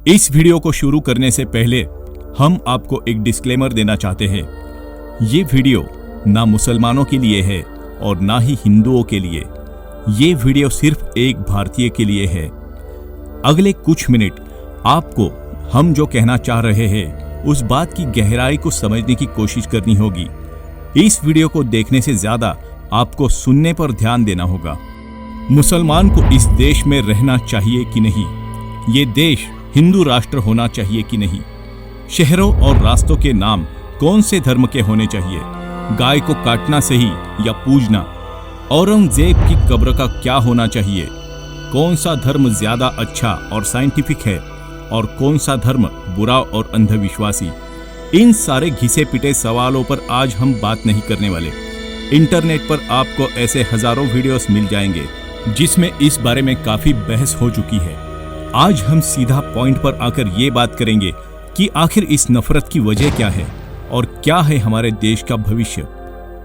इस वीडियो को शुरू करने से पहले हम आपको एक डिस्क्लेमर देना चाहते हैं। ये वीडियो ना मुसलमानों के लिए है और ना ही हिंदुओं के लिए। ये वीडियो सिर्फ एक भारतीय के लिए है। अगले कुछ मिनट आपको हम जो कहना चाह रहे हैं उस बात की गहराई को समझने की कोशिश करनी होगी। इस वीडियो को देखने से ज्यादा आपको सुनने पर ध्यान देना होगा। मुसलमान को इस देश में रहना चाहिए कि नहीं? ये देश हिंदू राष्ट्र होना चाहिए कि नहीं? शहरों और रास्तों के नाम कौन से धर्म के होने चाहिए? गाय को काटना सही या पूजना? औरंगजेब की कब्र का क्या होना चाहिए? कौन सा धर्म ज्यादा अच्छा और साइंटिफिक है और कौन सा धर्म बुरा और अंधविश्वासी? इन सारे घिसे पिटे सवालों पर आज हम बात नहीं करने वाले। इंटरनेट पर आपको ऐसे हजारों वीडियोस मिल जाएंगे जिसमें इस बारे में काफी बहस हो चुकी है। आज हम सीधा पॉइंट पर आकर ये बात करेंगे कि आखिर इस नफरत की वजह क्या है और क्या है हमारे देश का भविष्य।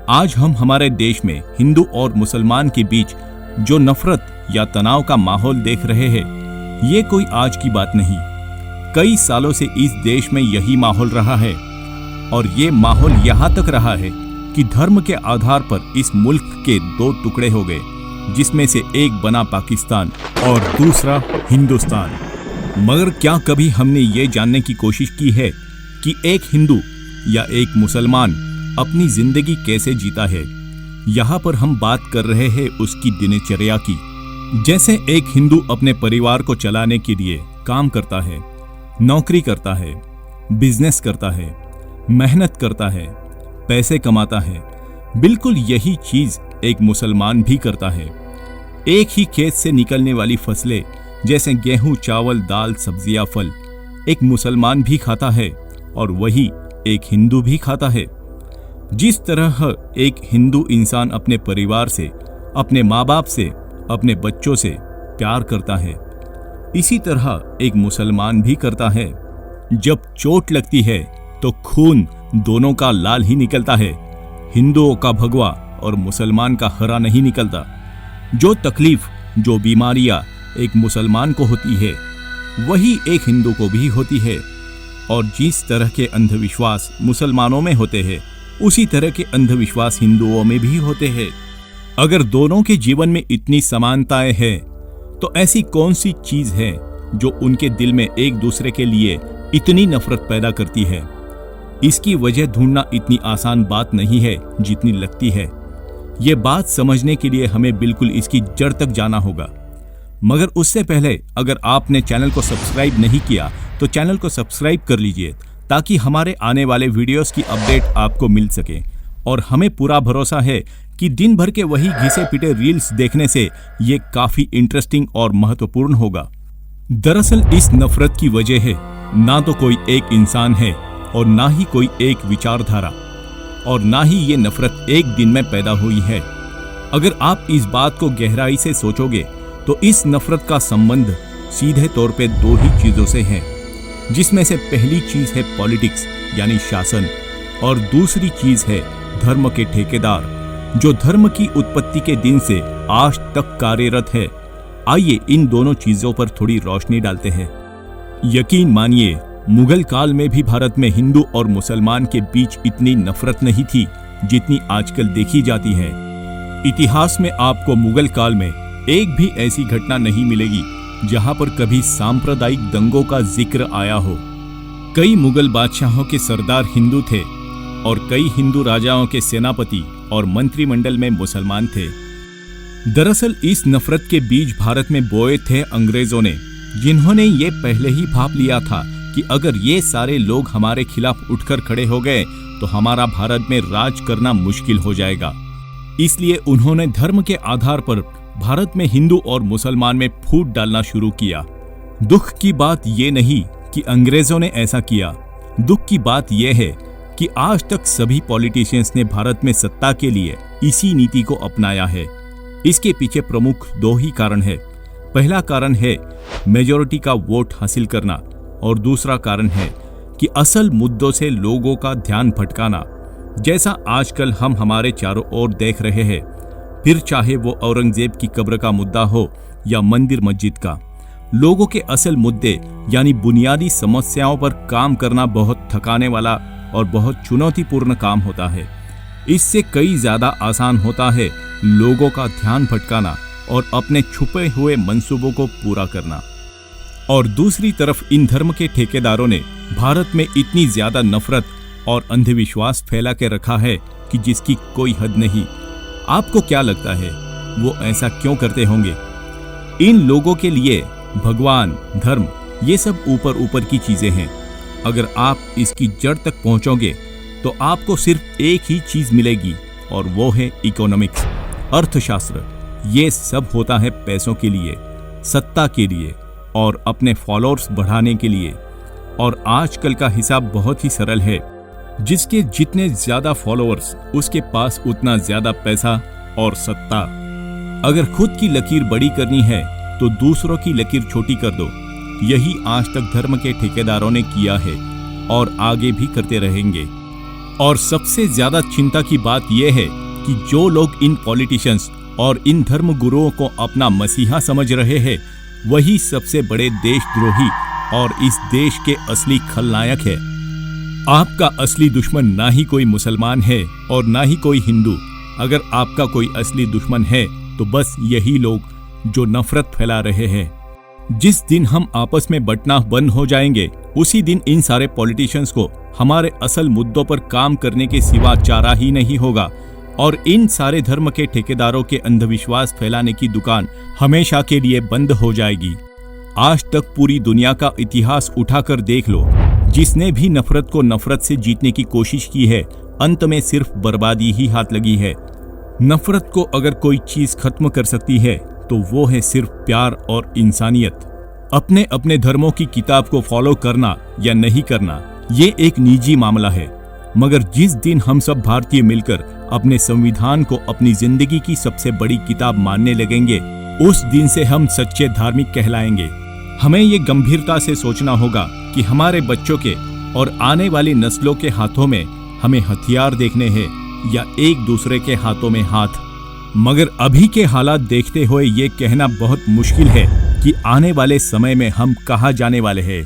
आज हम हमारे देश में हिंदू और मुसलमान के बीच जो नफरत या तनाव का माहौल देख रहे हैं, ये कोई आज की बात नहीं। कई सालों से इस देश में यही माहौल रहा है और ये माहौल यहाँ तक रहा है कि धर्म के आधार पर इस मुल्क के दो टुकड़े हो गए, जिसमें से एक बना पाकिस्तान और दूसरा हिंदुस्तान। मगर क्या कभी हमने ये जानने की कोशिश की है कि एक हिंदू या एक मुसलमान अपनी जिंदगी कैसे जीता है? यहाँ पर हम बात कर रहे हैं उसकी दिनचर्या की। जैसे एक हिंदू अपने परिवार को चलाने के लिए काम करता है, नौकरी करता है, बिजनेस करता है, मेहनत करता है, पैसे कमाता है, बिल्कुल यही चीज एक मुसलमान भी करता है। एक ही खेत से निकलने वाली फसलें जैसे गेहूं, चावल, दाल, सब्जियां, फल एक मुसलमान भी खाता है और वही एक हिंदू भी खाता है। जिस तरह एक हिंदू इंसान अपने परिवार से, अपने माँ बाप से, अपने बच्चों से प्यार करता है, इसी तरह एक मुसलमान भी करता है। जब चोट लगती है तो खून दोनों का लाल ही निकलता है, हिंदुओं का भगवा और मुसलमान का हरा नहीं निकलता। जो तकलीफ, जो बीमारियां एक मुसलमान को होती है वही एक हिंदू को भी होती है। और जिस तरह के अंधविश्वास मुसलमानों में होते हैं उसी तरह के अंधविश्वास हिंदुओं में भी होते हैं। अगर दोनों के जीवन में इतनी समानताएं हैं तो ऐसी कौन सी चीज है जो उनके दिल में एक दूसरे के लिए इतनी नफरत पैदा करती है? इसकी वजह ढूंढना इतनी आसान बात नहीं है जितनी लगती है। ये बात समझने के लिए हमें बिल्कुल इसकी जड़ तक जाना होगा। मगर उससे पहले अगर आपने चैनल को सब्सक्राइब नहीं किया तो चैनल को सब्सक्राइब कर लीजिए ताकि हमारे आने वाले वीडियोस की अपडेट आपको मिल सके। और हमें पूरा भरोसा है कि दिन भर के वही घिसे पिटे रील्स देखने से ये काफी इंटरेस्टिंग और महत्वपूर्ण होगा। दरअसल इस नफरत की वजह है ना तो कोई एक इंसान है और ना ही कोई एक विचारधारा, और ना ही ये नफरत एक दिन में पैदा हुई है। अगर आप इस बात को गहराई से सोचोगे तो इस नफरत का संबंध सीधे तौर पे दो ही चीजों से है, जिसमें से पहली चीज है पॉलिटिक्स यानी शासन और दूसरी चीज है धर्म के ठेकेदार जो धर्म की उत्पत्ति के दिन से आज तक कार्यरत है। आइए इन दोनों चीजों पर थोड़ी रोशनी डालते हैं। यकीन मानिए मुगल काल में भी भारत में हिंदू और मुसलमान के बीच इतनी नफरत नहीं थी जितनी आजकल देखी जाती है। इतिहास में आपको मुगल काल में एक भी ऐसी घटना नहीं मिलेगी जहां पर कभी सांप्रदायिक दंगों का जिक्र आया हो। कई मुगल बादशाहों के सरदार हिंदू थे और कई हिंदू राजाओं के सेनापति और मंत्रिमंडल में मुसलमान थे। दरअसल इस नफरत के बीज भारत में बोए थे अंग्रेजों ने, जिन्होंने ये पहले ही भांप लिया था कि अगर ये सारे लोग हमारे खिलाफ उठकर खड़े हो गए तो हमारा भारत में राज करना मुश्किल हो जाएगा। इसलिए उन्होंने धर्म के आधार पर भारत में हिंदू और मुसलमान में फूट डालना शुरू किया। दुख की बात यह नहीं कि अंग्रेजों ने ऐसा किया, दुख की बात यह है कि आज तक सभी पॉलिटिशियंस ने भारत में सत्ता के लिए इसी नीति को अपनाया है। इसके पीछे प्रमुख दो ही कारण है। पहला कारण है मेजॉरिटी का वोट हासिल करना और दूसरा कारण है कि असल मुद्दों से लोगों का ध्यान भटकाना, जैसा आजकल हम हमारे चारों ओर देख रहे हैं। फिर चाहे वो औरंगजेब की कब्र का मुद्दा हो या मंदिर मस्जिद का, लोगों के असल मुद्दे यानी बुनियादी समस्याओं पर काम करना बहुत थकाने वाला और बहुत चुनौतीपूर्ण काम होता है। इससे कई ज्यादा आसान होता है लोगों का ध्यान भटकाना और अपने छुपे हुए मंसूबों को पूरा करना। और दूसरी तरफ इन धर्म के ठेकेदारों ने भारत में इतनी ज्यादा नफरत और अंधविश्वास फैला के रखा है कि जिसकी कोई हद नहीं। आपको क्या लगता है वो ऐसा क्यों करते होंगे? इन लोगों के लिए भगवान, धर्म ये सब ऊपर ऊपर की चीजें हैं। अगर आप इसकी जड़ तक पहुंचोगे तो आपको सिर्फ एक ही चीज मिलेगी और वो है इकोनॉमिक्स, अर्थशास्त्र। ये सब होता है पैसों के लिए, सत्ता के लिए और अपने फॉलोअर्स बढ़ाने के लिए। और आजकल का हिसाब बहुत ही सरल है, जिसके जितने ज्यादा फॉलोअर्स उसके पास उतना ज्यादा पैसा और सत्ता। अगर खुद की लकीर बड़ी करनी है तो दूसरों की लकीर छोटी कर दो। यही आज तक धर्म के ठेकेदारों ने किया है और आगे भी करते रहेंगे। और सबसे ज्यादा चिंता की बात यह है कि जो लोग इन पॉलिटिशियंस और इन धर्म गुरुओं को अपना मसीहा समझ रहे हैं, वही सबसे बड़े देशद्रोही और इस देश के असली खलनायक है। आपका असली दुश्मन ना ही कोई मुसलमान है और ना ही कोई हिंदू। अगर आपका कोई असली दुश्मन है तो बस यही लोग जो नफरत फैला रहे हैं। जिस दिन हम आपस में बंटना बंद हो जाएंगे, उसी दिन इन सारे पॉलिटिशियंस को हमारे असल मुद्दों पर काम करने के सिवा चारा ही नहीं होगा और इन सारे धर्म के ठेकेदारों के अंधविश्वास फैलाने की दुकान हमेशा के लिए बंद हो जाएगी। आज तक पूरी दुनिया का इतिहास उठाकर देख लो, जिसने भी नफरत को नफरत से जीतने की कोशिश की है, अंत में सिर्फ बर्बादी ही हाथ लगी है। नफरत को अगर कोई चीज खत्म कर सकती है तो वो है सिर्फ प्यार और इंसानियत। अपने अपने धर्मों की किताब को फॉलो करना या नहीं करना ये एक निजी मामला है, मगर जिस दिन हम सब भारतीय मिलकर अपने संविधान को अपनी जिंदगी की सबसे बड़ी किताब मानने लगेंगे, उस दिन से हम सच्चे धार्मिक कहलाएंगे। हमें ये गंभीरता से सोचना होगा कि हमारे बच्चों के और आने वाली नस्लों के हाथों में हमें हथियार देखने हैं या एक दूसरे के हाथों में हाथ। मगर अभी के हालात देखते हुए ये कहना बहुत मुश्किल है कि आने वाले समय में हम कहाँ जाने वाले हैं।